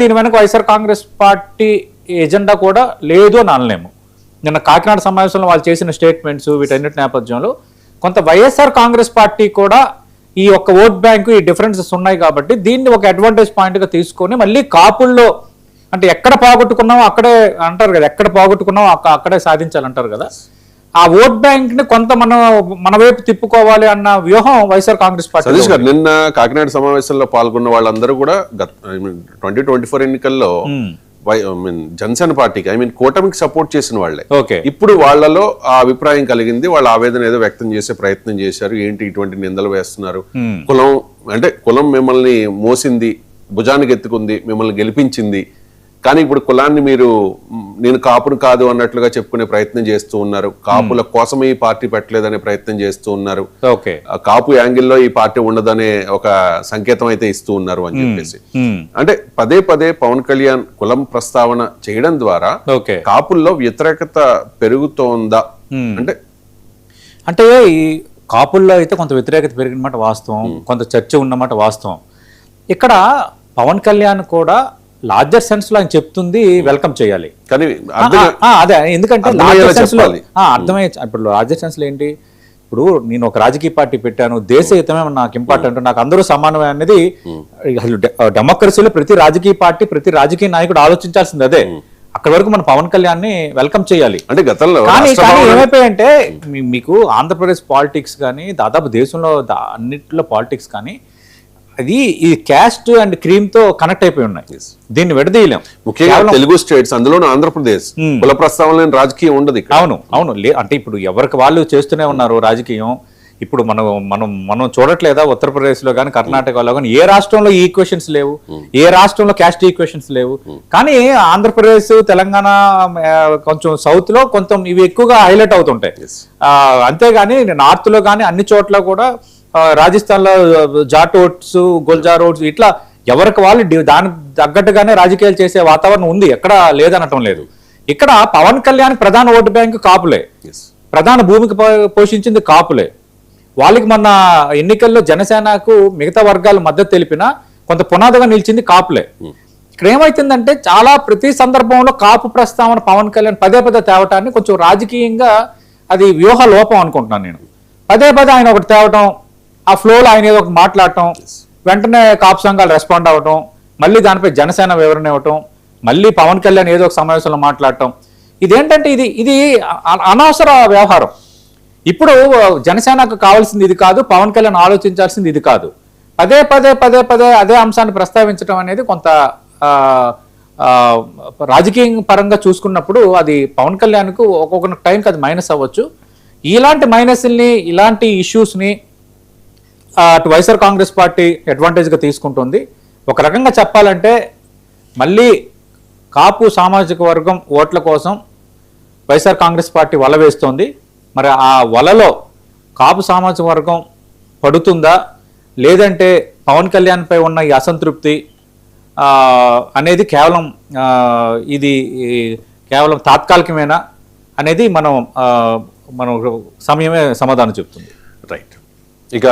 దీని వెనక YSR Congress party agenda కూడా లేదు అని అనలేము. నిన్న కాకినాడ సమావేశంలో వాళ్ళు చేసిన స్టేట్మెంట్స్ వీటన్నిటి నేపథ్యంలో కొంత వైఎస్ఆర్ కాంగ్రెస్ పార్టీ కూడా ఈ ఒక్క ఓట్ బ్యాంకు ఈ డిఫరెన్సెస్ ఉన్నాయి కాబట్టి దీన్ని ఒక అడ్వాంటేజ్ పాయింట్గా తీసుకొని మళ్ళీ కాపుల్లో అంటే ఎక్కడ పోగొట్టుకున్నామో అక్కడే అంటారు కదా, ఎక్కడ పోగొట్టుకున్నామో అక్కడే సాధించాలంటారు కదా, ఆ ఓట్ బ్యాంక్ ని కొంత మన వైపు తిప్పుకోవాలి అన్న వ్యూహం వైఎస్ఆర్ కాంగ్రెస్ పార్టీ. సతీష్ గారు, నిన్న కాకినాడ సమావేశంలో పాల్గొన్న వాళ్ళందరూ కూడా 2024 ఎన్నికల్లో జనసేన పార్టీకి కూటమికి సపోర్ట్ చేసిన వాళ్ళే. ఇప్పుడు వాళ్ళలో ఆ అభిప్రాయం కలిగింది, వాళ్ళ ఆవేదన ఏదో వ్యక్తం చేసే ప్రయత్నం చేశారు. ఏంటి ఇటువంటి నిందలు వేస్తున్నారు, కులం మిమ్మల్ని మోసింది, భుజానికి ఎత్తుకుంది, మిమ్మల్ని గెలిపించింది, కానీ ఇప్పుడు కులాన్ని మీరు నేను కాపును కాదు అన్నట్లుగా చెప్పుకునే ప్రయత్నం చేస్తూ ఉన్నారు. కాపుల కోసమే ఈ పార్టీ పెట్టలేదనే ప్రయత్నం చేస్తూ ఉన్నారు. కాపు యాంగిల్లో ఈ పార్టీ ఉండదనే ఒక సంకేతం అయితే ఇస్తూ ఉన్నారు అని చెప్పేసి, అంటే పదే పదే పవన్ కళ్యాణ్ కులం ప్రస్తావన చేయడం ద్వారా కాపుల్లో వ్యతిరేకత పెరుగుతోందా? అంటే ఈ కాపుల్లో అయితే కొంత వ్యతిరేకత పెరిగినమాట వాస్తవం, కొంత చర్చ ఉన్నమాట వాస్తవం. ఇక్కడ పవన్ కళ్యాణ్ కూడా లార్జర్ సెన్స్ లో ఆయన చెప్తుంది వెల్కమ్ చేయాలి, కానీ అదే ఎందుకంటే లార్జర్ సెన్స్ లో అర్థమయ్యే. ఇప్పుడు లార్జర్ సెన్స్ లో ఏంటి, ఇప్పుడు నేను ఒక రాజకీయ పార్టీ పెట్టాను, దేశ హితమే నాకు ఇంపార్టెంట్, నాకు అందరూ సమానమే అనేది డెమోక్రసీలో ప్రతి రాజకీయ పార్టీ ప్రతి రాజకీయ నాయకుడు ఆలోచించాల్సింది అదే. అక్కడి వరకు మన పవన్ కళ్యాణ్ ని వెల్కమ్ చేయాలి. అంటే గతంలో కానీ ఏమైపోయాయంటే మీకు ఆంధ్రప్రదేశ్ పాలిటిక్స్ కానీ దాదాపు దేశంలో అన్నింటిలో పాలిటిక్స్ కానీ అది ఈ క్యాస్ట్ అండ్ క్రీమ్ తో కనెక్ట్ అయిపోయి ఉన్నాయి. దీన్ని విడదీయలేం. ముఖ్యంగా తెలుగు స్టేట్స్, అందులో ఆంధ్రప్రదేశ్ కుల ప్రస్తావన రాజకీయం ఉండదు. అవును అంటే ఇప్పుడు ఎవరికి వాళ్ళు చేస్తూనే ఉన్నారు రాజకీయం. ఇప్పుడు మనం చూడట్లేదా ఉత్తరప్రదేశ్ లో కానీ కర్ణాటకలో కానీ ఏ రాష్ట్రంలో ఈ ఈక్వేషన్స్ లేవు, ఏ రాష్ట్రంలో క్యాస్ట్ ఈక్వేషన్స్ లేవు. కానీ ఆంధ్రప్రదేశ్, తెలంగాణ, కొంచెం సౌత్ లో కొంచెం ఇవి ఎక్కువగా హైలైట్ అవుతుంటాయి. అంతేగాని నార్త్ లో కానీ అన్ని చోట్ల కూడా రాజస్థాన్ లో జాట్ ఓట్స్, గుల్జార్ ఓట్స్ ఇట్లా ఎవరికి వాళ్ళు దానికి తగ్గట్టుగానే రాజకీయాలు చేసే వాతావరణం ఉంది, ఎక్కడ లేదనటం లేదు. ఇక్కడ పవన్ కళ్యాణ్ ప్రధాన ఓటు బ్యాంకు కాపులే, ప్రధాన భూమికి పోషించింది కాపులే. వాళ్ళకి మొన్న ఎన్నికల్లో జనసేనకు మిగతా వర్గాలు మద్దతు తెలిపినా కొంత పునాదిగా నిలిచింది కాపులే. ఇక్కడ ఏమైతుందంటే చాలా ప్రతి సందర్భంలో కాపు ప్రస్తావన పవన్ కళ్యాణ్ పదే తేవటాన్ని కొంచెం రాజకీయంగా అది వ్యూహ లోపం అనుకుంటున్నాను నేను. పదే ఆయన ఒకటి తేవటం, ఆ ఫ్లోలో ఆయన ఏదో ఒకటి మాట్లాడటం, వెంటనే కాపు సంఘాలు రెస్పాండ్ అవ్వటం, మళ్ళీ దానిపై జనసేన వివరణ ఇవ్వటం, మళ్ళీ పవన్ కళ్యాణ్ ఏదో ఒక సమావేశంలో మాట్లాడటం. ఇదేంటంటే ఇది అనవసర వ్యవహారం. ఇప్పుడు జనసేనకు కావాల్సింది ఇది కాదు, పవన్ కళ్యాణ్ ఆలోచించాల్సింది ఇది కాదు. పదే అదే అంశాన్ని ప్రస్తావించడం అనేది కొంత రాజకీయ పరంగా చూసుకున్నప్పుడు అది పవన్ కళ్యాణ్కు ఒక్కొక్క టైంకి అది మైనస్ అవ్వచ్చు. ఇలాంటి మైనస్ని, ఇలాంటి ఇష్యూస్ని అటు వైఎస్ఆర్ కాంగ్రెస్ పార్టీ అడ్వాంటేజ్గా తీసుకుంటుంది. ఒక రకంగా చెప్పాలంటే మళ్ళీ కాపు సామాజిక వర్గం ఓట్ల కోసం వైఎస్ఆర్ కాంగ్రెస్ పార్టీ వల వేస్తోంది. మరి ఆ వలలో కాపు సామాజిక వర్గం పడుతుందా, లేదంటే పవన్ కళ్యాణ్ పై ఉన్న ఈ అసంతృప్తి అనేది ఇది కేవలం తాత్కాలికమేనా అనేది మనం సమయమే సమాధానం చెప్తుంది. రైట్. ఇక